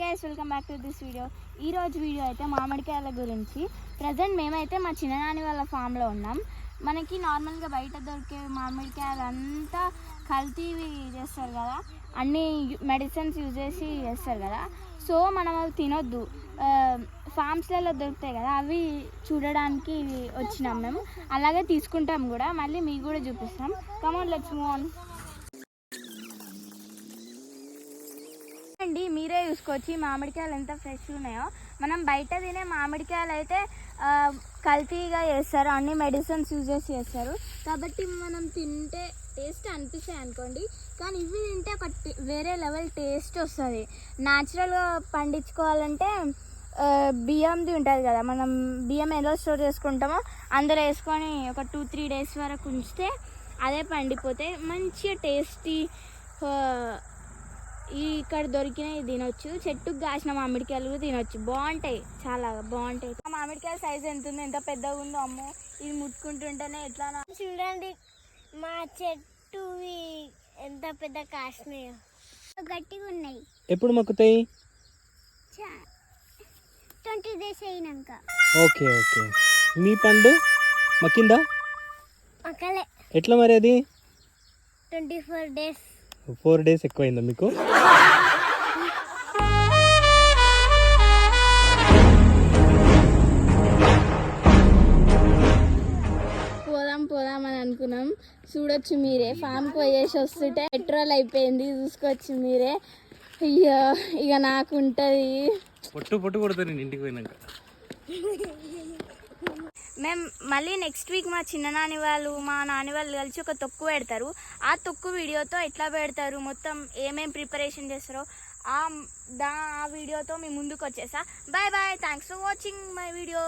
Guys welcome back to this video. ఈరోజు video అయితే మామిడికాయల గురించి. ప్రజెంట్ మేమైతే మా చిన్ననాని వాళ్ళ ఫామ్లో ఉన్నాం. మనకి నార్మల్గా బయట దొరికే మామిడికాయలు అంతా కల్తీవి చేస్తారు కదా, అన్ని మెడిసిన్స్ యూజ్ చేసి చేస్తారు కదా. సో మనం అవి తినొద్దు. ఫామ్స్లలో దొరుకుతాయి కదా, అవి చూడడానికి వచ్చినాం మేము. అలాగే తీసుకుంటాం కూడా, మళ్ళీ మీకు కూడా చూపిస్తాం. Come on, let's move on. అండి మీరే చూసుకోవచ్చు మామిడికాయలు ఎంత ఫ్రెష్ ఉన్నాయో. మనం బయట తినే మామిడికాయలు అయితే కల్తీగా చేస్తారు, అన్ని మెడిసిన్స్ యూజ్ చేసి చేస్తారు. కాబట్టి మనం తింటే టేస్ట్ అనిపిస్తాయి అనుకోండి, కానీ ఇవి తింటే ఒక వేరే లెవెల్ టేస్ట్ వస్తుంది. న్యాచురల్గా పండించుకోవాలంటే బియ్యంది ఉంటుంది కదా, మనం బియ్యం ఎలా స్టోర్ చేసుకుంటామో అందులో వేసుకొని ఒక 2-3 days వరకు ఉంచితే అదే పండిపోతాయి. మంచిగా టేస్టీ ఇక్కడ దొరికినవి తినొచ్చు. చెట్టుకు కాసిన మామిడికాయలు కూడా తినొచ్చు, బాగుంటాయి, చాలా బాగుంటాయి. ఆ మామిడికాయ సైజ్ ఎంత ఉందో, ఎంత పెద్దగా ఉందో. అమ్మో, ఇది ముట్టుకుంటుంటేనే ఎట్లా. చూడండి మా చెట్టు ఎంత పెద్ద కాసినాయో, గట్టిగా ఉన్నాయి. ఎప్పుడు మొక్కుతాయి? 20 days అయినాక. Okay okay. మీ పండు మక్కిందా? మక్కలే. ఎట్లా మరి అది? 24 days. 4 days ఎక్కువైందా మీకు? పోదాం అని అనుకున్నాం. చూడొచ్చు మీరే, ఫామ్కి పోయేసి వస్తుంటే పెట్రోల్ అయిపోయింది, చూసుకోవచ్చు మీరే. అయ్యో, ఇక నాకు ఉంటుంది పొట్టు కొడతారు నేను ఇంటికి పోయినాక. మేము మళ్ళీ నెక్స్ట్ వీక్ మా చిన్ననాని వాళ్ళు మా నాని వాళ్ళు కలిసి ఒక తొక్కు పెడతారు. ఆ తొక్కు వీడియోతో ఎట్లా పెడతారు, మొత్తం ఏమేమి ప్రిపరేషన్ చేస్తారో ఆ వీడియోతో మీ ముందుకు వచ్చేసా. Bye bye, thanks for watching my video.